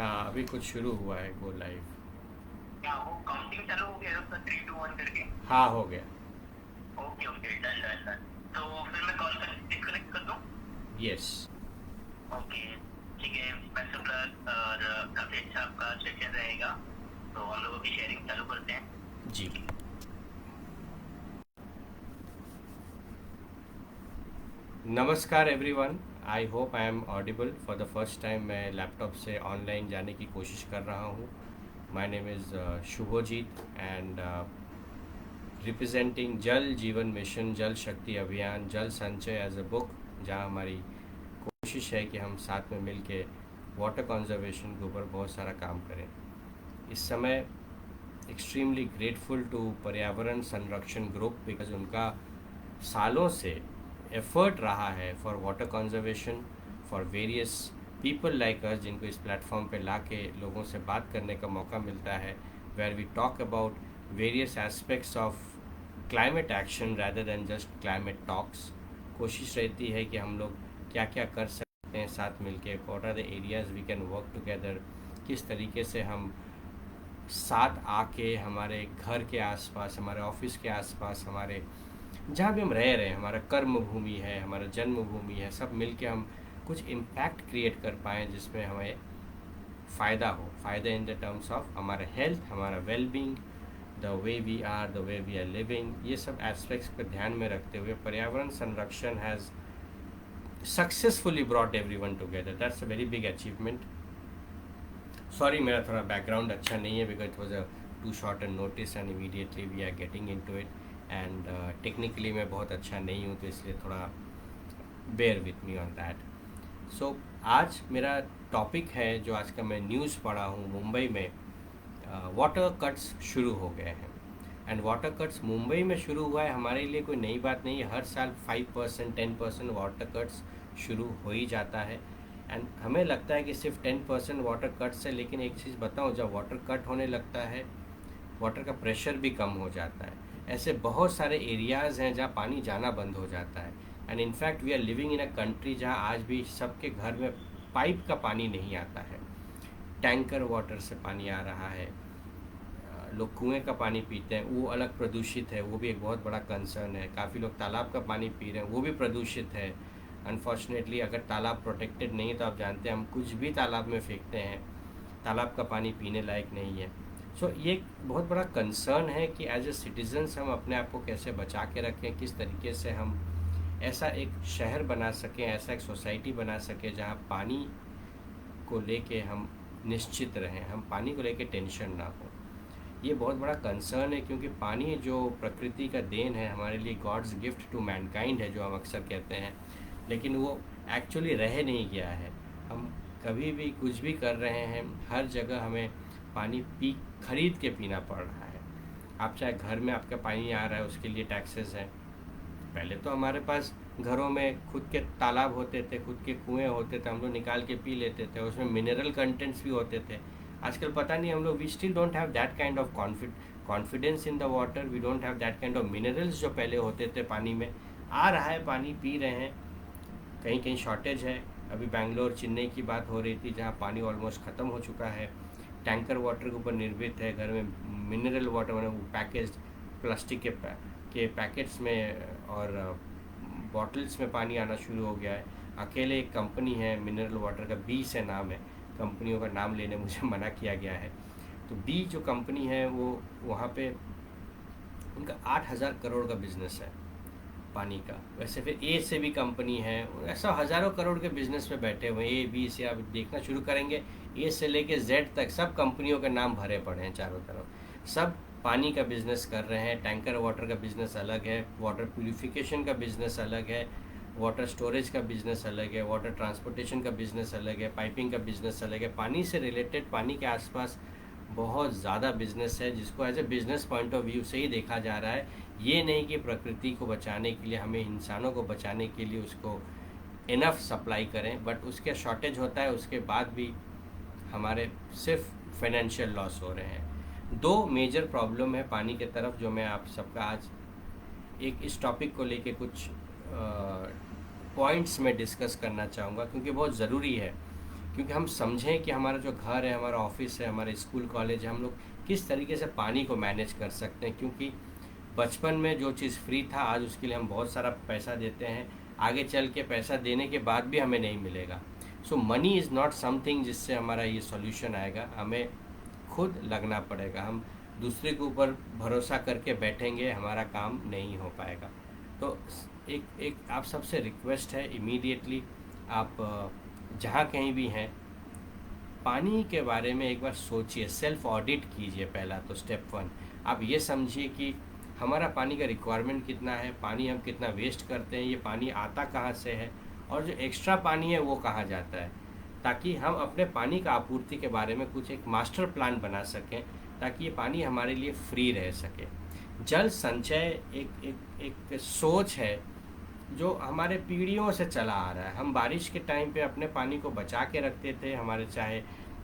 हाँ, अभी कुछ शुरू हुआ है गो लाइव। क्या वो काउंटिंग चालू हो गया है उसका 3 2 1 करके? हाँ, हो गया। Okay okay, done done done. तो फिर मैं कॉल कर डिस्कनेक्ट कर दूं? यस। ओके, ठीक है। बेस्ट ऑफ लक, और काफी अच्छा आपका सेशन रहेगा। तो हम लोग अभी शेयरिंग चालू करते हैं। जी। नमस्कार everyone. I hope I am audible. For the first time मैं लैपटॉप से ऑनलाइन जाने की कोशिश कर रहा हूँ। My name is Shubhojit and representing Jal Jeevan mission, जल शक्ति अभियान, जल संचय एज अ बुक, जहाँ हमारी कोशिश है कि हम साथ में मिल के वाटर कंजर्वेशन के ऊपर बहुत सारा काम करें। इस समय एक्सट्रीमली ग्रेटफुल टू पर्यावरण संरक्षण ग्रुप, बिकॉज उनका सालों से एफर्ट रहा है for water conservation, for various people like us, जिनको इस प्लेटफॉर्म पे ला के लोगों से बात करने का मौका मिलता है, where we talk about various aspects of climate action rather than just climate talks. कोशिश रहती है कि हम लोग क्या क्या कर सकते हैं साथ मिलके, what are the areas we can work together, किस तरीके से हम साथ आके हमारे घर के आसपास, हमारे ऑफिस के आसपास, हमारे जहाँ भी हम रह रहे हैं, हमारा कर्म भूमि है, हमारा जन्मभूमि है, सब मिल के हम कुछ इम्पैक्ट क्रिएट कर पाएँ जिसमें हमें फ़ायदा हो। फ़ायदा इन द टर्म्स ऑफ हमारा हेल्थ, हमारा wellbeing, the way we are, the way we are living, ये सब एस्पेक्ट्स को ध्यान में रखते हुए पर्यावरण संरक्षण has successfully brought everyone together. That's a very big achievement. Sorry, मेरा थोड़ा बैकग्राउंड अच्छा नहीं है, because it was a too short and notice and immediately we are getting into it, and technically मैं बहुत अच्छा नहीं हूँ, तो इसलिए थोड़ा bear with me on that. So आज मेरा टॉपिक है, जो आज का मैं न्यूज़ पढ़ा हूँ, मुंबई में वाटर कट्स शुरू हो गए हैं। एंड वाटर कट्स मुंबई में शुरू हुआ है, हमारे लिए कोई नई बात नहीं है। हर साल 5% 10% वाटर कट्स शुरू हो ही जाता है। एंड हमें लगता है कि सिर्फ 10% वाटर कट्स है, लेकिन एक चीज़ बताऊँ, जब वाटर कट होने लगता है, वाटर का प्रेशर भी कम हो जाता है। ऐसे बहुत सारे एरियाज़ हैं जहाँ पानी जाना बंद हो जाता है। And in fact we are living in a country जहाँ आज भी सबके घर में पाइप का पानी नहीं आता है, टैंकर वाटर से पानी आ रहा है। लोग कुएं का पानी पीते हैं, वो अलग प्रदूषित है, वो भी एक बहुत बड़ा कंसर्न है। काफ़ी लोग तालाब का पानी पी रहे हैं, वो भी प्रदूषित है। अनफॉर्चुनेटली अगर तालाब प्रोटेक्टेड नहीं है तो आप जानते हैं हम कुछ भी तालाब में फेंकते हैं, तालाब का पानी पीने लायक नहीं है। सो ये एक बहुत बड़ा कंसर्न है कि एज ए सिटीजन्स हम अपने आप को कैसे बचा के रखें, किस तरीके से हम ऐसा एक शहर बना सकें, ऐसा एक सोसाइटी बना सकें जहाँ पानी को लेके हम निश्चित रहें, हम पानी को लेके टेंशन ना हो। ये बहुत बड़ा कंसर्न है, क्योंकि पानी जो प्रकृति का देन है, हमारे लिए गॉड्स गिफ्ट टू मैनकाइंड है, जो हम अक्सर कहते हैं, लेकिन वो एक्चुअली रह नहीं गया है। हम कभी भी कुछ भी कर रहे हैं, हर जगह हमें पानी खरीद के पीना पड़ रहा है। आप चाहे घर में आपका पानी आ रहा है, उसके लिए टैक्सेस हैं। पहले तो हमारे पास घरों में खुद के तालाब होते थे, खुद के कुएं होते थे, हम लोग निकाल के पी लेते थे, उसमें मिनरल कंटेंट्स भी होते थे। आजकल पता नहीं, हम लोग we still don't have that kind of confidence in the water, we don't have that kind of minerals जो पहले होते थे पानी में। आ रहा है पानी, पी रहे हैं, कहीं कहीं शॉर्टेज है। अभी बैंगलोर चेन्नई की बात हो रही थी, जहाँ पानी ऑलमोस्ट ख़त्म हो चुका है। टैंकर वाटर के ऊपर निर्भर है, घर में मिनरल वाटर मैंने पैकेज प्लास्टिक के पैकेट्स में और बॉटल्स में पानी आना शुरू हो गया है। अकेले एक कंपनी है मिनरल वाटर का, बी से नाम है, कंपनियों का नाम लेने मुझे मना किया गया है। तो बी जो कंपनी है वो वहाँ पे उनका 8,000 करोड़ का बिजनेस है पानी का। वैसे फिर ए से भी कंपनी है, ऐसा हज़ारों करोड़ के बिजनेस में बैठे हुए हैं। ए बी से आप देखना शुरू करेंगे, ए से लेके जेड तक सब कंपनियों के नाम भरे पड़े हैं चारों तरफ। सब पानी का बिजनेस कर रहे हैं। टैंकर वाटर का बिजनेस अलग है, वाटर प्यूरिफिकेशन का बिजनेस अलग है, वाटर स्टोरेज का बिजनेस अलग है, वाटर ट्रांसपोर्टेशन का बिजनेस अलग है, पाइपिंग का बिजनेस अलग है। पानी से रिलेटेड, पानी के आसपास बहुत ज़्यादा बिजनेस है, जिसको as a business point of view से ही देखा जा रहा है। ये नहीं कि प्रकृति को बचाने के लिए, हमें इंसानों को बचाने के लिए उसको इनफ सप्लाई करें, बट उसके शॉर्टेज होता है, उसके बाद भी हमारे सिर्फ फाइनेंशियल लॉस हो रहे हैं। दो मेजर प्रॉब्लम है पानी के तरफ, जो मैं आप सबका आज एक इस टॉपिक को लेके कुछ पॉइंट्स में डिस्कस करना चाहूँगा, क्योंकि बहुत ज़रूरी है क्योंकि हम समझें कि हमारा जो घर है, हमारा ऑफिस है, हमारे स्कूल कॉलेज है, हम लोग किस तरीके से पानी को मैनेज कर सकते हैं। क्योंकि बचपन में जो चीज़ फ्री था, आज उसके लिए हम बहुत सारा पैसा देते हैं, आगे चल के पैसा देने के बाद भी हमें नहीं मिलेगा। सो मनी इज़ नॉट समथिंग जिससे हमारा ये सॉल्यूशन आएगा, हमें खुद लगना पड़ेगा। हम दूसरे के ऊपर भरोसा करके बैठेंगे, हमारा काम नहीं हो पाएगा। तो एक आप सबसे रिक्वेस्ट है, इमीडिएटली आप जहाँ कहीं भी हैं, पानी के बारे में एक बार सोचिए, सेल्फ ऑडिट कीजिए। पहला तो स्टेप 1 आप ये समझिए कि हमारा पानी का रिक्वायरमेंट कितना है, पानी हम कितना वेस्ट करते हैं, ये पानी आता कहाँ से है, और जो एक्स्ट्रा पानी है वो कहाँ जाता है, ताकि हम अपने पानी का आपूर्ति के बारे में कुछ एक मास्टर प्लान बना सकें, ताकि ये पानी हमारे लिए फ्री रह सके। जल संचय एक सोच है जो हमारे पीढ़ियों से चला आ रहा है। हम बारिश के टाइम पे अपने पानी को बचा के रखते थे, हमारे चाहे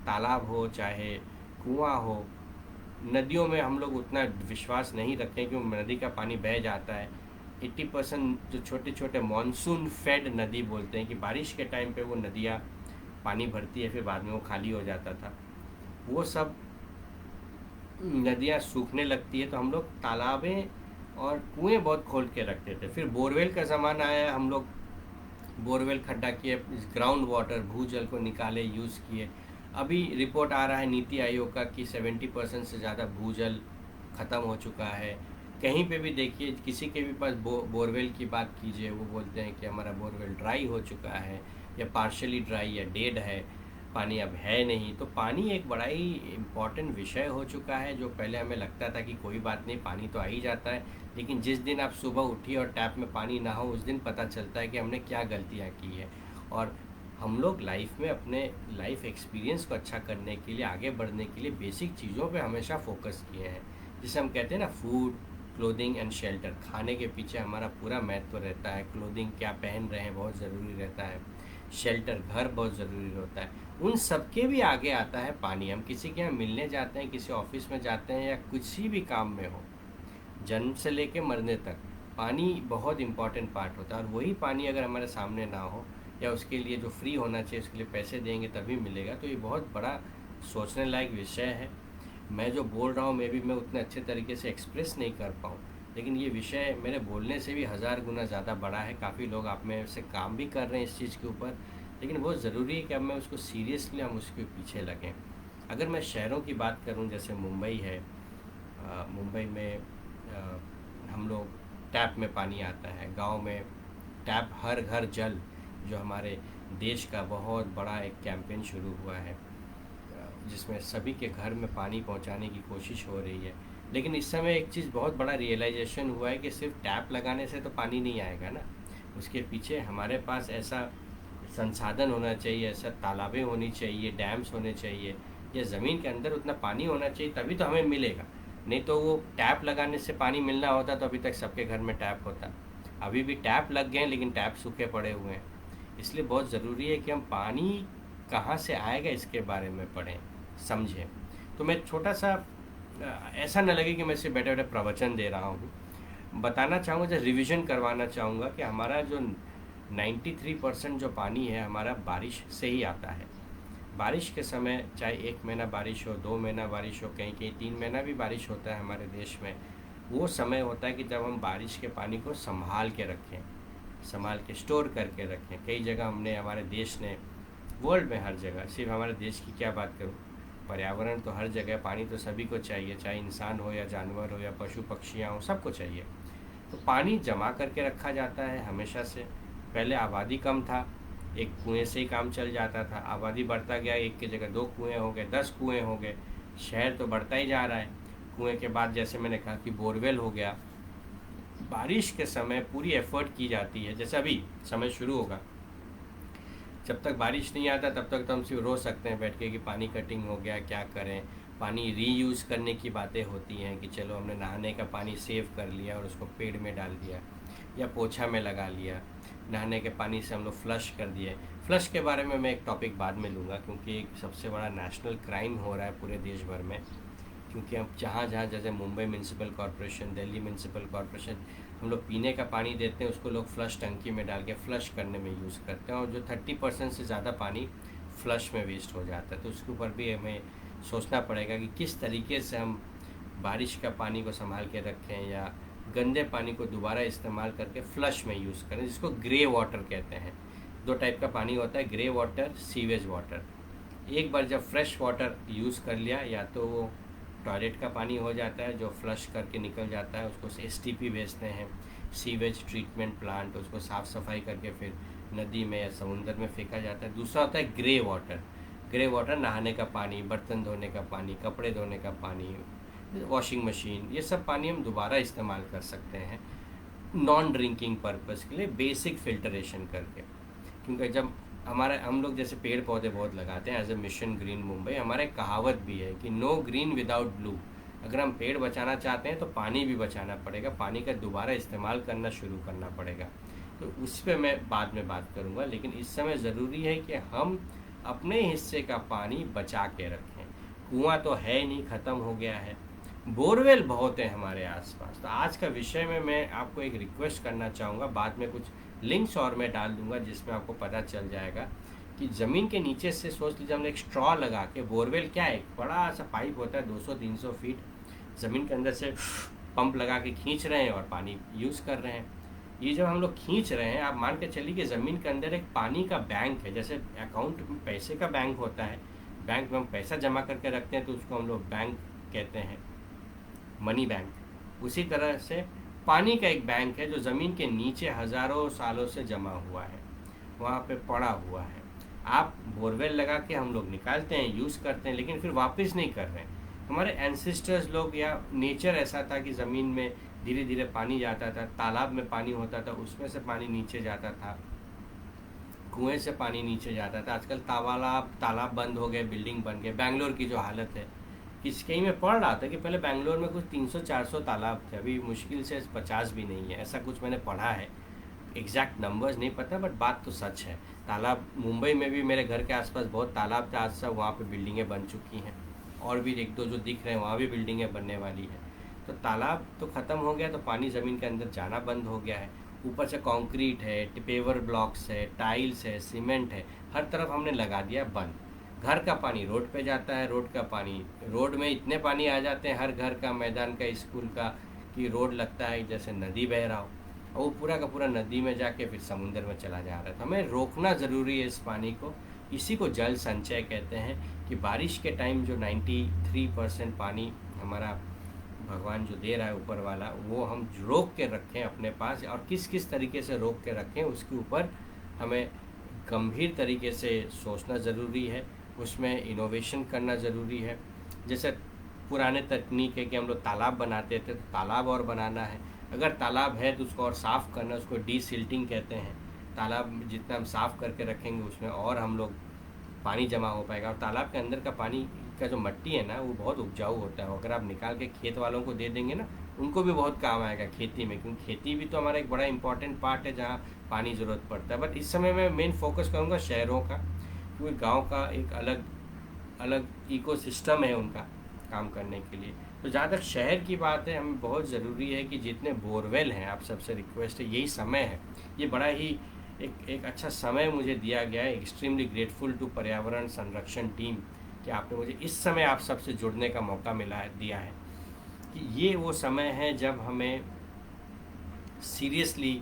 तालाब हो, चाहे कुआं हो। नदियों में हम लोग उतना विश्वास नहीं रखते क्योंकि नदी का पानी बह जाता है। 80% जो छोटे छोटे मानसून फेड नदी बोलते हैं कि बारिश के टाइम पे वो नदियाँ पानी भरती है, फिर बाद में वो खाली हो जाता था। वो सब नदियाँ सूखने लगती है तो हम लोग तालाबें और कुएं बहुत खोल के रखते थे। फिर बोरवेल का ज़माना आया, हम लोग बोरवेल खड्डा किए, ग्राउंड वाटर भूजल को निकाले, यूज़ किए। अभी रिपोर्ट आ रहा है नीति आयोग का कि 70% से ज़्यादा भूजल ख़त्म हो चुका है। कहीं पे भी देखिए, किसी के भी पास बोरवेल की बात कीजिए, वो बोलते हैं कि हमारा बोरवेल ड्राई हो चुका है, या पार्शली ड्राई, या डेड है, पानी अब है नहीं। तो पानी एक बड़ा ही इम्पॉर्टेंट विषय हो चुका है। जो पहले हमें लगता था कि कोई बात नहीं, पानी तो आ ही जाता है, लेकिन जिस दिन आप सुबह उठिए और टैप में पानी ना हो, उस दिन पता चलता है कि हमने क्या गलतियाँ की है। और हम लोग लाइफ में अपने लाइफ एक्सपीरियंस को अच्छा करने के लिए, आगे बढ़ने के लिए बेसिक चीज़ों पे हमेशा फोकस किए हैं, जिसे हम कहते हैं ना फूड, क्लोथिंग एंड शेल्टर। खाने के पीछे हमारा पूरा महत्व रहता है। क्लोथिंग क्या पहन रहे हैं बहुत ज़रूरी रहता है, शेल्टर घर बहुत ज़रूरी होता है। उन सब के भी आगे आता है पानी। हम किसी के यहाँ मिलने जाते हैं, किसी ऑफिस में जाते हैं, या किसी भी काम में हो, जन्म से लेके मरने तक पानी बहुत इम्पॉर्टेंट पार्ट होता है। और वही पानी अगर हमारे सामने ना हो, या उसके लिए जो फ्री होना चाहिए उसके लिए पैसे देंगे तभी मिलेगा, तो ये बहुत बड़ा सोचने लायक विषय है। मैं जो बोल रहा हूँ मैं उतने अच्छे तरीके से एक्सप्रेस नहीं कर पाऊँ, लेकिन ये विषय मेरे बोलने से भी 1000 गुना ज़्यादा बड़ा है। काफ़ी लोग आप में से काम भी कर रहे हैं इस चीज़ के ऊपर, लेकिन बहुत ज़रूरी है कि अब मैं उसको सीरियसली हम उसके पीछे लगें। अगर मैं शहरों की बात करूं, जैसे मुंबई है, मुंबई में हम लोग टैप में पानी आता है। गांव में टैप हर घर जल, जो हमारे देश का बहुत बड़ा एक कैंपेन शुरू हुआ है, जिसमें सभी के घर में पानी पहुंचाने की कोशिश हो रही है। लेकिन इस समय एक चीज़ बहुत बड़ा रियलाइजेशन हुआ है कि सिर्फ टैप लगाने से तो पानी नहीं आएगा ना, उसके पीछे हमारे पास ऐसा संसाधन होना चाहिए, ऐसा तालाबें होनी चाहिए, डैम्स होने चाहिए, या ज़मीन के अंदर उतना पानी होना चाहिए, तभी तो हमें मिलेगा। नहीं तो वो टैप लगाने से पानी मिलना होता तो अभी तक सबके घर में टैप होता। अभी भी टैप लग गए हैं, लेकिन टैप सूखे पड़े हुए हैं। इसलिए बहुत ज़रूरी है कि हम पानी कहाँ से आएगा इसके बारे में पढ़ें, समझें। तो मैं छोटा सा, ऐसा न लगे कि मैं सिर्फ बैठे बैठे प्रवचन दे रहा हूँ, बताना चाहूँगा, जैसे रिवीजन करवाना चाहूँगा कि हमारा जो 93% जो पानी है हमारा बारिश से ही आता है। बारिश के समय चाहे 1 महीना बारिश हो, 2 महीना बारिश हो, कहीं कहीं 3 महीना भी बारिश होता है हमारे देश में। वो समय होता है कि जब हम बारिश के पानी को संभाल के रखें, संभाल के स्टोर करके रखें। कई जगह हमने, हमारे देश ने, वर्ल्ड में हर जगह, सिर्फ हमारे देश की क्या बात करूँ, पर्यावरण तो हर जगह, पानी तो सभी को चाहिए, चाहे इंसान हो या जानवर हो या पशु पक्षियाँ हो, सबको चाहिए। तो पानी जमा करके रखा जाता है हमेशा से। पहले आबादी कम था, एक कुएं से ही काम चल जाता था। आबादी बढ़ता गया, एक की जगह 2 कुएं हो गए, 10 कुएं हो गए। शहर तो बढ़ता ही जा रहा है। कुएं के बाद जैसे मैंने कहा कि बोरवेल हो गया। बारिश के समय पूरी एफर्ट की जाती है, जैसे अभी समय शुरू होगा, जब तक बारिश नहीं आता तब तक तो हम सिर्फ रो सकते हैं बैठ के कि पानी कटिंग हो गया, क्या करें। पानी रीयूज़ करने की बातें होती हैं कि चलो हमने नहाने का पानी सेव कर लिया और उसको पेड़ में डाल दिया, या पोछा में लगा लिया। नहाने के पानी से हम लोग फ्लश कर दिए। फ्लश के बारे में मैं एक टॉपिक बाद में लूँगा, क्योंकि एक सबसे बड़ा नेशनल क्राइम हो रहा है पूरे देश भर में। क्योंकि हम जहाँ जैसे Mumbai municipal corporation, Delhi municipal corporation, हम लोग पीने का पानी देते हैं, उसको लोग फ्लश टंकी में डाल के फ्लश करने में यूज़ करते हैं। और जो 30% से ज़्यादा पानी फ्लश में वेस्ट हो जाता है। तो उसके ऊपर भी हमें सोचना पड़ेगा कि किस तरीके से हम बारिश का पानी को संभाल के रखें या गंदे पानी को दोबारा इस्तेमाल करके फ्लश में यूज़ करें, जिसको ग्रे वाटर कहते हैं। 2 टाइप का पानी होता है, ग्रे वाटर, सीवेज वाटर। एक बार जब फ्रेश वाटर यूज़ कर लिया, या तो वो टॉयलेट का पानी हो जाता है जो फ्लश करके निकल जाता है, उसको STP भेजते हैं, सीवेज ट्रीटमेंट प्लांट, उसको साफ़ सफाई करके फिर नदी में या समुंदर में फेंका जाता है। दूसरा होता है ग्रे वाटर। ग्रे वाटर नहाने का पानी, बर्तन धोने का पानी, कपड़े धोने का पानी, वॉशिंग मशीन, ये सब पानी हम दोबारा इस्तेमाल कर सकते हैं नॉन ड्रिंकिंग पर्पस के लिए, बेसिक फिल्टरेशन करके। क्योंकि जब हम लोग जैसे पेड़ पौधे बहुत लगाते हैं, as a mission green Mumbai हमारा एक कहावत भी है कि नो ग्रीन विदाउट ब्लू। अगर हम पेड़ बचाना चाहते हैं तो पानी भी बचाना पड़ेगा, पानी का दोबारा इस्तेमाल करना शुरू करना पड़ेगा। तो उस पर मैं बाद में बात करूँगा, लेकिन इस समय ज़रूरी है कि हम अपने हिस्से का पानी बचा के रखें। कुआं तो है ही नहीं, ख़त्म हो गया है, बोरवेल बहुत है हमारे आसपास। तो आज का विषय में मैं आपको एक रिक्वेस्ट करना चाहूँगा, बाद में कुछ लिंक्स और मैं डाल दूँगा जिसमें आपको पता चल जाएगा कि ज़मीन के नीचे से, सोच लीजिए हमने एक स्ट्रॉ लगा के, बोरवेल क्या है, एक बड़ा सा पाइप होता है 200-300 फीट, ज़मीन के अंदर से पंप लगा के खींच रहे हैं और पानी यूज़ कर रहे हैं। ये जब हम लोग खींच रहे हैं, आप मान के चलिए कि ज़मीन के अंदर एक पानी का बैंक है। जैसे अकाउंट में पैसे का बैंक होता है, बैंक में हम पैसा जमा करके रखते हैं तो उसको हम लोग बैंक कहते हैं, मनी बैंक। उसी तरह से पानी का एक बैंक है जो ज़मीन के नीचे हज़ारों सालों से जमा हुआ है, वहाँ पे पड़ा हुआ है। आप बोरवेल लगा के हम लोग निकालते हैं, यूज़ करते हैं, लेकिन फिर वापस नहीं कर रहे हैं। हमारे एंसेस्टर्स लोग या नेचर ऐसा था कि ज़मीन में धीरे धीरे पानी जाता था, तालाब में पानी होता था, उसमें से पानी नीचे जाता था, कुएं से पानी नीचे जाता था। आजकल तालाब बंद हो गए, बिल्डिंग बन गए। बेंगलोर की जो हालत है, कहीं में पढ़ रहा था कि पहले बेंगलोर में कुछ 300-400 तालाब थे, अभी मुश्किल से 50 भी नहीं है, ऐसा कुछ मैंने पढ़ा है। एग्जैक्ट नंबर्स नहीं पता, बट बात तो सच है। तालाब मुंबई में भी मेरे घर के आसपास बहुत तालाब थे, आज सब वहाँ पे बिल्डिंगें बन चुकी हैं, और भी 1-2 जो दिख रहे हैं वहाँ भी बिल्डिंगें बनने वाली हैं। तो तालाब तो ख़त्म हो गया, तो पानी ज़मीन के अंदर जाना बंद हो गया है। ऊपर से कंक्रीट है, पेवर ब्लॉक्स है, टाइल्स है, सीमेंट है, हर तरफ हमने लगा दिया बंद। घर का पानी रोड पे जाता है, रोड का पानी, रोड में इतने पानी आ जाते हैं हर घर का, मैदान का, स्कूल का, कि रोड लगता है जैसे नदी बह रहा हो, और वो पूरा का पूरा नदी में जाके फिर समुंदर में चला जा रहा है। तो हमें रोकना ज़रूरी है इस पानी को। इसी को जल संचय कहते हैं, कि बारिश के टाइम जो 93% पानी हमारा भगवान जो दे रहा है ऊपर वाला, वो हम रोक के रखें अपने पास, और किस किस तरीके से रोक के रखें उसके ऊपर हमें गंभीर तरीके से सोचना ज़रूरी है। उसमें इनोवेशन करना ज़रूरी है। जैसे पुराने तकनीक है कि हम लोग तालाब बनाते थे, तो तालाब और बनाना है। अगर तालाब है तो उसको और साफ़ करना, उसको डीसिल्टिंग कहते हैं। तालाब जितना हम साफ़ करके रखेंगे उसमें और हम लोग पानी जमा हो पाएगा। और तालाब के अंदर का पानी का जो मिट्टी है ना, वो बहुत उपजाऊ होता है। अगर आप निकाल के खेत वालों को दे देंगे ना, उनको भी बहुत काम आएगा खेती में, क्योंकि खेती भी तो हमारा एक बड़ा इंपॉर्टेंट पार्ट है जहाँ पानी ज़रूरत पड़ता है। बट इस समय मैं मेन फोकस करूँगा शहरों का, क्योंकि गांव का एक अलग इकोसिस्टम है उनका काम करने के लिए। तो जहाँ तक शहर की बात है, हमें बहुत ज़रूरी है कि जितने बोरवेल हैं, आप सबसे रिक्वेस्ट है, यही समय है, ये बड़ा ही एक अच्छा समय मुझे दिया गया है। एक्सट्रीमली ग्रेटफुल टू पर्यावरण संरक्षण टीम कि आपने मुझे इस समय आप सबसे जुड़ने का मौका दिया है, कि ये वो समय है जब हमें सीरियसली,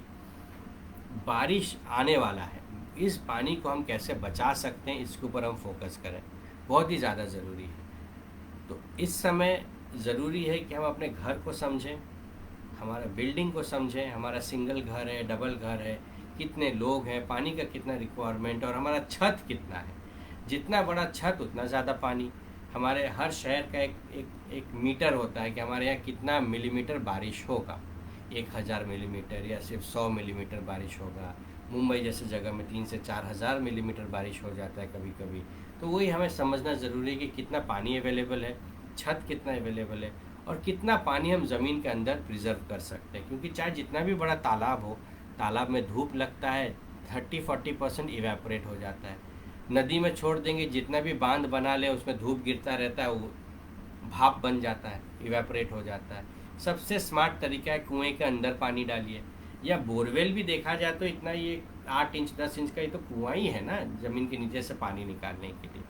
बारिश आने वाला है, इस पानी को हम कैसे बचा सकते हैं इसके ऊपर हम फोकस करें, बहुत ही ज़्यादा ज़रूरी है। तो इस समय ज़रूरी है कि हम अपने घर को समझें, हमारा बिल्डिंग को समझें, हमारा सिंगल घर है, डबल घर है, कितने लोग हैं, पानी का कितना रिक्वायरमेंट, और हमारा छत कितना है। जितना बड़ा छत उतना ज़्यादा पानी। हमारे हर शहर का एक मीटर होता है कि हमारे यहाँ कितना मिलीमीटर बारिश होगा, 1000 मिलीमीटर या सिर्फ 100 मिलीमीटर बारिश होगा। मुंबई जैसे जगह में 3 से 4 हज़ार मिलीमीटर बारिश हो जाता है कभी कभी। तो वही हमें समझना ज़रूरी है कि कितना पानी अवेलेबल है, छत कितना अवेलेबल है, और कितना पानी हम ज़मीन के अंदर प्रिजर्व कर सकते हैं। क्योंकि चाहे जितना भी बड़ा तालाब हो, तालाब में धूप लगता है, 30-40% इवेपोरेट हो जाता है। नदी में छोड़ देंगे, जितना भी बांध बना ले उसमें धूप गिरता रहता है, वो भाप बन जाता है, इवेपोरेट हो जाता है। सबसे स्मार्ट तरीका है कुएं के अंदर पानी डालिए, या बोरवेल भी देखा जाए तो इतना ये 8 इंच 10 इंच का ही तो कुआं ही है ना ज़मीन के नीचे से पानी निकालने के लिए।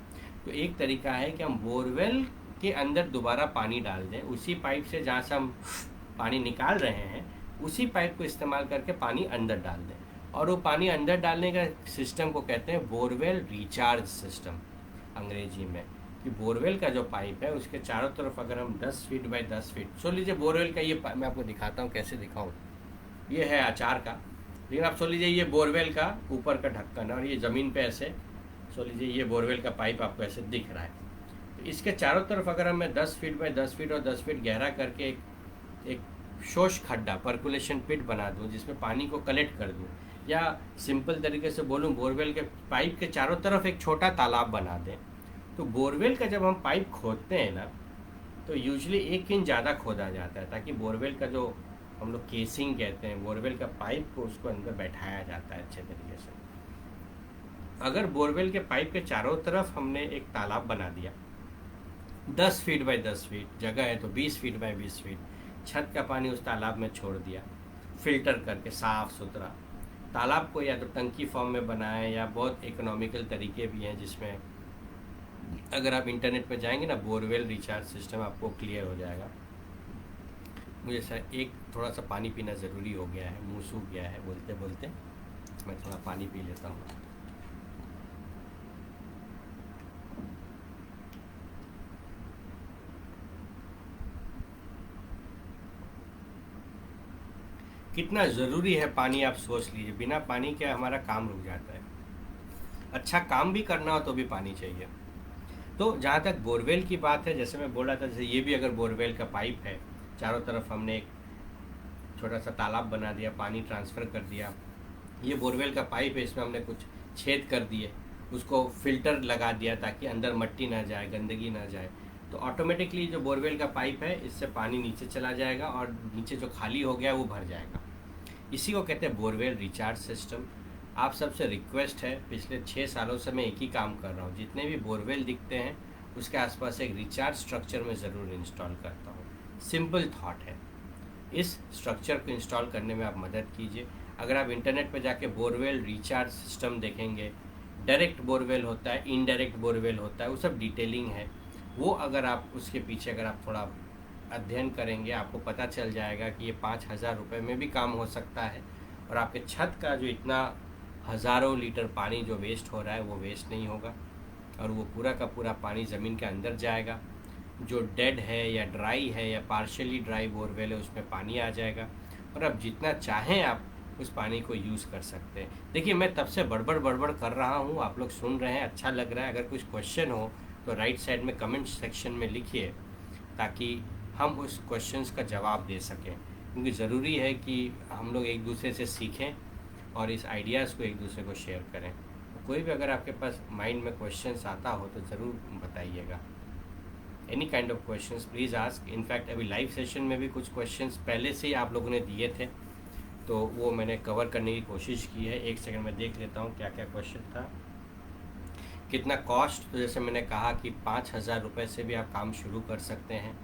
तो एक तरीका है कि हम बोरवेल के अंदर दोबारा पानी डाल दें, उसी पाइप से जहाँ से हम पानी निकाल रहे हैं उसी पाइप को इस्तेमाल करके पानी अंदर डाल दें। और वो पानी अंदर डालने का सिस्टम को कहते हैं बोरवेल रिचार्ज सिस्टम अंग्रेजी में। कि बोरवेल का जो पाइप है उसके चारों तरफ अगर हम 10 फीट बाय 10 फीट, सो लीजिए बोरवेल का ये मैं आपको दिखाता हूँ कैसे दिखाऊँ। ये है आचार का, लेकिन आप सोच लीजिए ये बोरवेल का ऊपर का ढक्कन है और ये ज़मीन पे ऐसे, सोच लीजिए ये बोरवेल का पाइप आपको ऐसे दिख रहा है। तो इसके चारों तरफ अगर हम मैं 10 फीट बाय 10 फीट और 10 फीट गहरा करके एक शोष खड्डा पर्कुलेशन पिट बना दूं जिसमें पानी को कलेक्ट कर दूं, या सिंपल तरीके से बोलूं बोरवेल के पाइप के चारों तरफ एक छोटा तालाब बना दें। तो बोरवेल का जब हम पाइप खोदते हैं ना तो यूजुअली 1 इंच ज़्यादा खोदा जाता है ताकि बोरवेल का जो हम लोग केसिंग कहते हैं बोरवेल का पाइप को उसको अंदर बैठाया जाता है अच्छे तरीके से। अगर बोरवेल के पाइप के चारों तरफ हमने एक तालाब बना दिया 10 फीट बाय 10 फीट जगह है तो 20 फीट बाय 20 फीट, छत का पानी उस तालाब में छोड़ दिया फिल्टर करके साफ सुथरा। तालाब को या तो टंकी फॉर्म में बनाएं या बहुत इकोनॉमिकल तरीके भी हैं जिसमें अगर आप इंटरनेट पर जाएंगे ना बोरवेल रिचार्ज सिस्टम आपको क्लियर हो जाएगा। मुझे सर एक थोड़ा सा पानी पीना ज़रूरी हो गया है, मुंह सूख गया है बोलते बोलते, मैं थोड़ा पानी पी लेता हूँ। कितना ज़रूरी है पानी आप सोच लीजिए, बिना पानी के हमारा काम रुक जाता है। अच्छा काम भी करना हो तो भी पानी चाहिए। तो जहाँ तक बोरवेल की बात है, जैसे मैं बोल रहा था, जैसे ये भी अगर बोरवेल का पाइप है, चारों तरफ हमने एक छोटा सा तालाब बना दिया, पानी ट्रांसफ़र कर दिया, ये बोरवेल का पाइप है, इसमें हमने कुछ छेद कर दिए, उसको फिल्टर लगा दिया ताकि अंदर मट्टी ना जाए, गंदगी ना जाए, तो ऑटोमेटिकली जो बोरवेल का पाइप है इससे पानी नीचे चला जाएगा और नीचे जो खाली हो गया वो भर जाएगा। इसी को कहते हैं बोरवेल रिचार्ज सिस्टम। आप सबसे रिक्वेस्ट है, पिछले 6 सालों से मैं एक ही काम कर रहा हूँ, जितने भी बोरवेल दिखते हैं उसके आसपास एक रिचार्ज स्ट्रक्चर में ज़रूर इंस्टॉल करता हूँ। सिंपल थॉट है, इस स्ट्रक्चर को इंस्टॉल करने में आप मदद कीजिए। अगर आप इंटरनेट पर जाके बोरवेल रिचार्ज सिस्टम देखेंगे, डायरेक्ट बोरवेल होता है, इनडायरेक्ट बोरवेल होता है, वो सब डिटेलिंग है। वो अगर आप उसके पीछे अगर आप थोड़ा अध्ययन करेंगे आपको पता चल जाएगा कि ये 5,000 रुपये में भी काम हो सकता है और आपके छत का जो इतना हज़ारों लीटर पानी जो वेस्ट हो रहा है वो वेस्ट नहीं होगा और वो पूरा का पूरा पानी ज़मीन के अंदर जाएगा। जो डेड है या ड्राई है या पार्शियली ड्राई बोरवेल है उसमें पानी आ जाएगा और अब जितना चाहें आप उस पानी को यूज़ कर सकते हैं। देखिए मैं तब से बड़बड़ कर रहा हूँ, आप लोग सुन रहे हैं, अच्छा लग रहा है। अगर कुछ क्वेश्चन हो तो राइट साइड में कमेंट सेक्शन में लिखिए ताकि हम उस क्वेश्चंस का जवाब दे सकें, क्योंकि ज़रूरी है कि हम लोग एक दूसरे से सीखें और इस आइडियाज़ को एक दूसरे को शेयर करें। तो कोई भी अगर आपके पास माइंड में क्वेश्चंस आता हो तो ज़रूर बताइएगा। Any kind of questions please ask. In fact अभी लाइव सेशन में भी कुछ क्वेश्चंस पहले से ही आप लोगों ने दिए थे तो वो मैंने कवर करने की कोशिश की है। एक सेकंड में देख लेता हूँ क्या क्या क्वेश्चन था। कितना कॉस्ट, तो जैसे मैंने कहा कि 5,000 रुपये से भी आप काम शुरू कर सकते हैं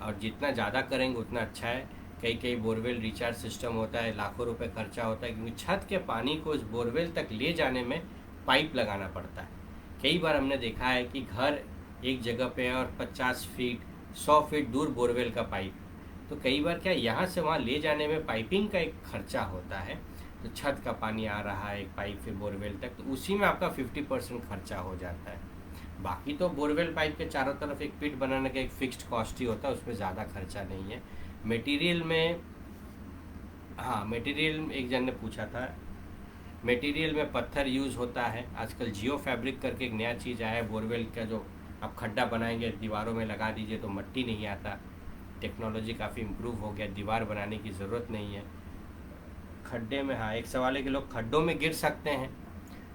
और जितना ज़्यादा करेंगे उतना अच्छा है। कई बोरवेल रिचार्ज सिस्टम होता है, लाखों रुपए खर्चा होता है क्योंकि छत के पानी को उस बोरवेल तक ले जाने में पाइप लगाना पड़ता है। कई बार हमने देखा है कि घर एक जगह पे है और 50 फीट 100 फीट दूर बोरवेल का पाइप, तो कई बार क्या यहाँ से वहाँ ले जाने में पाइपिंग का एक खर्चा होता है। तो छत का पानी आ रहा है एक पाइप से बोरवेल तक, तो उसी में आपका 50% खर्चा हो जाता है। बाकी तो बोरवेल पाइप के चारों तरफ एक पिट बनाने का एक फिक्स्ड कॉस्ट ही होता है, उसमें ज़्यादा खर्चा नहीं है। मटेरियल में, हाँ मटेरियल एक जन ने पूछा था, मटेरियल में पत्थर यूज़ होता है। आजकल जियो फैब्रिक करके एक नया चीज़ आया है बोरवेल का, जो आप खड्डा बनाएंगे दीवारों में लगा दीजिए तो मट्टी नहीं आता। टेक्नोलॉजी काफ़ी इम्प्रूव हो गया, दीवार बनाने की ज़रूरत नहीं है। खड्डे में, हाँ एक सवाल है कि लोग खड्डों में गिर सकते हैं,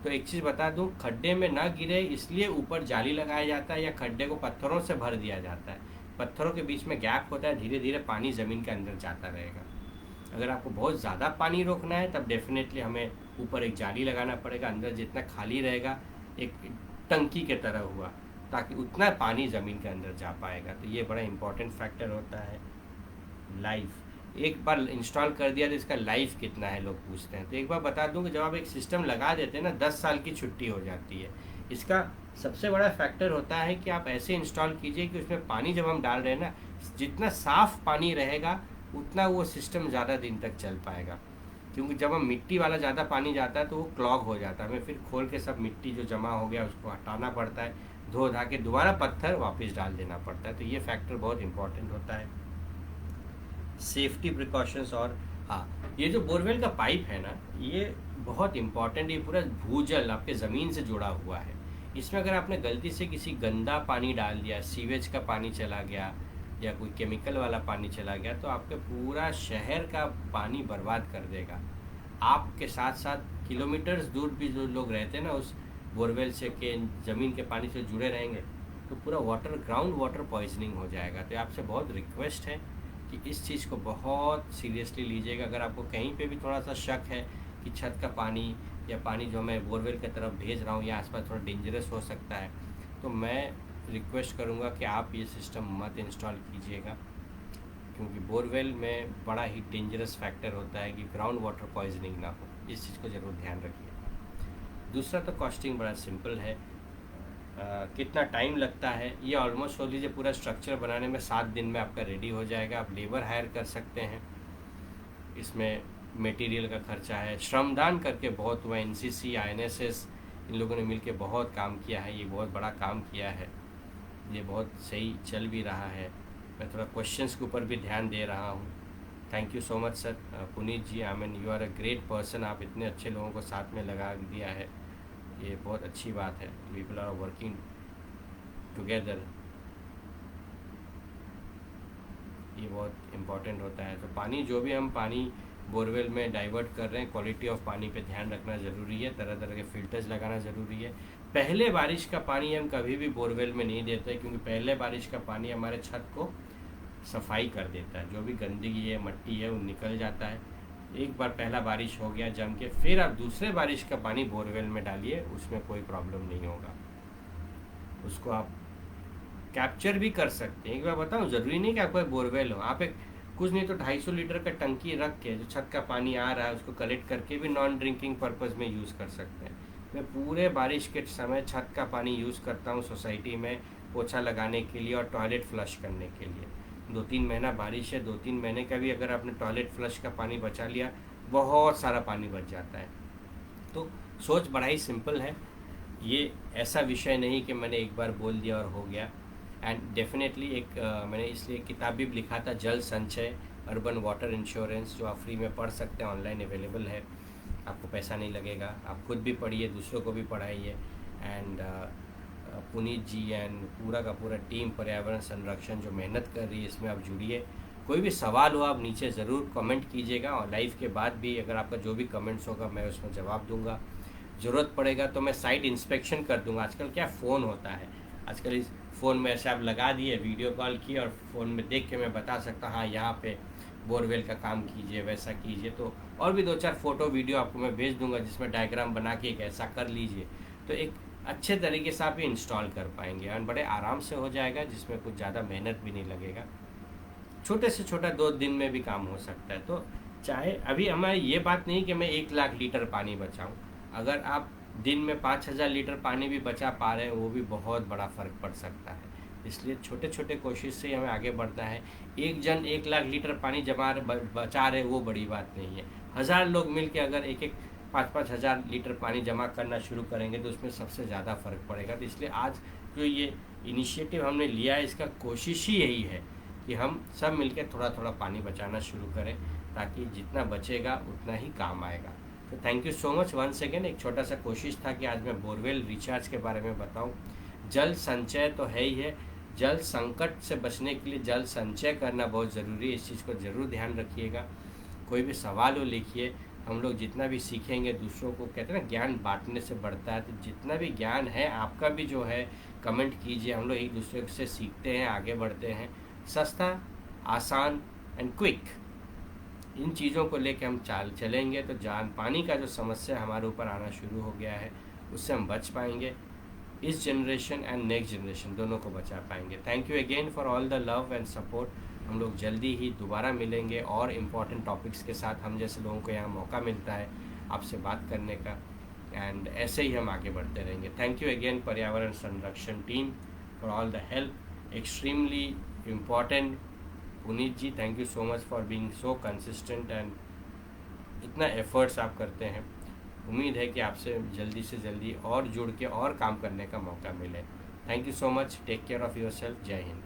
तो एक चीज़ बता दूं, खड्डे में ना गिरे इसलिए ऊपर जाली लगाया जाता है या खड्डे को पत्थरों से भर दिया जाता है। पत्थरों के बीच में गैप होता है, धीरे धीरे पानी ज़मीन के अंदर जाता रहेगा। अगर आपको बहुत ज़्यादा पानी रोकना है तब डेफिनेटली हमें ऊपर एक जाली लगाना पड़ेगा, अंदर जितना खाली रहेगा एक टंकी के तरह हुआ, ताकि उतना पानी ज़मीन के अंदर जा पाएगा। तो ये बड़ा इंपॉर्टेंट फैक्टर होता है। लाइफ एक बार इंस्टॉल कर दिया तो इसका लाइफ कितना है लोग पूछते हैं। तो एक बार बता दूं कि जब आप एक सिस्टम लगा देते हैं ना 10 साल की छुट्टी हो जाती है। इसका सबसे बड़ा फैक्टर होता है कि आप ऐसे इंस्टॉल कीजिए कि उसमें पानी जब हम डाल रहे हैं ना, जितना साफ़ पानी रहेगा उतना वो सिस्टम ज़्यादा दिन तक चल पाएगा। क्योंकि जब हम मिट्टी वाला ज़्यादा पानी जाता है तो वो क्लॉग हो जाता है, हमें फिर खोल के सब मिट्टी जो जमा हो गया उसको हटाना पड़ता है, धो धा के दोबारा पत्थर वापस डाल देना पड़ता है। तो ये फैक्टर बहुत इंपॉर्टेंट होता है, सेफ्टी प्रिकॉशंस। और हाँ, ये जो बोरवेल का पाइप है ना, ये बहुत इंपॉर्टेंट, ये पूरा भूजल आपके ज़मीन से जुड़ा हुआ है। इसमें अगर आपने गलती से किसी गंदा पानी डाल दिया, सीवेज का पानी चला गया या कोई केमिकल वाला पानी चला गया, तो आपके पूरा शहर का पानी बर्बाद कर देगा। आपके साथ साथ किलोमीटर्स दूर भी जो लोग रहते हैं ना उस बोरवेल से के ज़मीन के पानी से जुड़े रहेंगे, तो पूरा वाटर, ग्राउंड वाटर पॉइजनिंग हो जाएगा। तो आपसे बहुत रिक्वेस्ट है कि इस चीज़ को बहुत सीरियसली लीजिएगा। अगर आपको कहीं पे भी थोड़ा सा शक है कि छत का पानी या पानी जो मैं बोरवेल की तरफ भेज रहा हूँ या आसपास थोड़ा डेंजरस हो सकता है, तो मैं रिक्वेस्ट करूँगा कि आप ये सिस्टम मत इंस्टॉल कीजिएगा, क्योंकि बोरवेल में बड़ा ही डेंजरस फैक्टर होता है कि ग्राउंड वाटर पॉइजनिंग ना हो। इस चीज़ को ज़रूर ध्यान रखिए। दूसरा तो कॉस्टिंग बड़ा सिंपल है। कितना टाइम लगता है, ये ऑलमोस्ट हो लीजिए पूरा स्ट्रक्चर बनाने में 7 दिन में आपका रेडी हो जाएगा। आप लेबर हायर कर सकते हैं, इसमें मटेरियल का खर्चा है, श्रमदान करके बहुत हुआ, NCC, INSS इन लोगों ने मिलके बहुत काम किया है, ये बहुत बड़ा काम किया है, ये बहुत सही चल भी रहा है। मैं थोड़ा क्वेश्चंस के ऊपर भी ध्यान दे रहा हूँ। Thank you so much sir, Puneet ji, I mean you are a great person. आप इतने अच्छे लोगों को साथ में लगा दिया है, ये बहुत अच्छी बात है। पीपल आर वर्किंग टुगेदर, ये बहुत इम्पॉर्टेंट होता है। तो पानी जो भी हम पानी बोरवेल में डाइवर्ट कर रहे हैं, क्वालिटी ऑफ पानी पे ध्यान रखना ज़रूरी है, तरह तरह के फ़िल्टर्स लगाना ज़रूरी है। पहले बारिश का पानी हम कभी भी बोरवेल में नहीं देते, क्योंकि पहले बारिश का पानी हमारे छत को सफाई कर देता है, जो भी गंदगी है, मट्टी है, वो निकल जाता है। एक बार पहला बारिश हो गया जम के, फिर आप दूसरे बारिश का पानी बोरवेल में डालिए, उसमें कोई प्रॉब्लम नहीं होगा। उसको आप कैप्चर भी कर सकते हैं। एक बार बताऊं, ज़रूरी नहीं कि आपको बोरवेल हो, आप एक कुछ नहीं तो 250 लीटर का टंकी रख के जो छत का पानी आ रहा है उसको कलेक्ट करके भी नॉन ड्रिंकिंग पर्पज़ में यूज़ कर सकते हैं। मैं पूरे बारिश के समय छत का पानी यूज़ करता हूँ सोसाइटी में, पोछा लगाने के लिए और टॉयलेट फ्लश करने के लिए। 2-3 महीना बारिश है, 2-3 महीने का भी अगर आपने टॉयलेट फ्लश का पानी बचा लिया, बहुत सारा पानी बच जाता है। तो सोच बड़ा ही सिंपल है, ये ऐसा विषय नहीं कि मैंने एक बार बोल दिया और हो गया। एंड डेफिनेटली एक मैंने इसलिए किताब भी लिखा था, जल संचय, अर्बन वाटर इंश्योरेंस, जो आप फ्री में पढ़ सकते हैं, ऑनलाइन अवेलेबल है, आपको पैसा नहीं लगेगा। आप खुद भी पढ़िए, दूसरों को भी पढ़ाइए। एंड पुनीत जी एंड पूरा का पूरा टीम पर्यावरण संरक्षण जो मेहनत कर रही है, इसमें आप जुड़िए। कोई भी सवाल हो आप नीचे ज़रूर कमेंट कीजिएगा, और लाइव के बाद भी अगर आपका जो भी कमेंट्स होगा मैं उसमें जवाब दूंगा। ज़रूरत पड़ेगा तो मैं साइट इंस्पेक्शन कर दूंगा। आजकल क्या फ़ोन होता है, आजकल इस फ़ोन में ऐसे आप लगा दिए, वीडियो कॉल किए और फ़ोन में देख के मैं बता सकता हूँ हाँ यहाँ पे बोरवेल का काम कीजिए, वैसा कीजिए। तो और भी 2-4 फ़ोटो वीडियो आपको मैं भेज दूंगा, जिसमें डायग्राम बना के एक ऐसा कर लीजिए, तो एक अच्छे तरीके से आप ये इंस्टॉल कर पाएंगे और बड़े आराम से हो जाएगा, जिसमें कुछ ज़्यादा मेहनत भी नहीं लगेगा। छोटे से छोटा 2 दिन में भी काम हो सकता है। तो चाहे अभी हमारी ये बात नहीं कि मैं 1 लाख लीटर पानी बचाऊं, अगर आप दिन में 5000 लीटर पानी भी बचा पा रहे हैं, वो भी बहुत बड़ा फ़र्क पड़ सकता है। इसलिए छोटे छोटे कोशिश से हमें आगे बढ़ना है। एक जन 1 लाख लीटर पानी बचा रहे, वो बड़ी बात नहीं है। 1000 लोग मिल के अगर 5-5 हज़ार लीटर पानी जमा करना शुरू करेंगे तो उसमें सबसे ज़्यादा फ़र्क पड़ेगा। तो इसलिए आज जो ये इनिशिएटिव हमने लिया है, इसका कोशिश ही यही है कि हम सब मिलकर थोड़ा थोड़ा पानी बचाना शुरू करें, ताकि जितना बचेगा उतना ही काम आएगा। तो thank you so much once again. एक छोटा सा कोशिश था कि आज मैं बोरवेल रिचार्ज के बारे में बताऊं। जल संचय तो है ही है, जल संकट से बचने के लिए जल संचय करना बहुत ज़रूरी है, इस चीज़ को ज़रूर ध्यान रखिएगा। कोई भी सवाल हो लिखिए, हम लोग जितना भी सीखेंगे दूसरों को, कहते हैं ना ज्ञान बांटने से बढ़ता है, तो जितना भी ज्ञान है आपका भी जो है कमेंट कीजिए, हम लोग एक दूसरे से सीखते हैं, आगे बढ़ते हैं। सस्ता, आसान एंड क्विक, इन चीज़ों को लेकर हम चलेंगे तो पानी का जो समस्या हमारे ऊपर आना शुरू हो गया है उससे हम बच पाएंगे। इस जनरेशन एंड नेक्स्ट जनरेशन दोनों को बचा पाएंगे। Thank you again for all the love and support हम लोग जल्दी ही दोबारा मिलेंगे और इम्पॉर्टेंट टॉपिक्स के साथ। हम जैसे लोगों को यहाँ मौका मिलता है आपसे बात करने का, एंड ऐसे ही हम आगे बढ़ते रहेंगे। थैंक यू अगेन पर्यावरण संरक्षण team for all the help, extremely important. Puneet ji, thank you so much for being so consistent and इतना एफर्ट्स आप करते हैं। उम्मीद है कि आपसे जल्दी से जल्दी और जुड़ के और काम करने का मौका मिले। Thank you so much, take care of yourself, जय हिंद।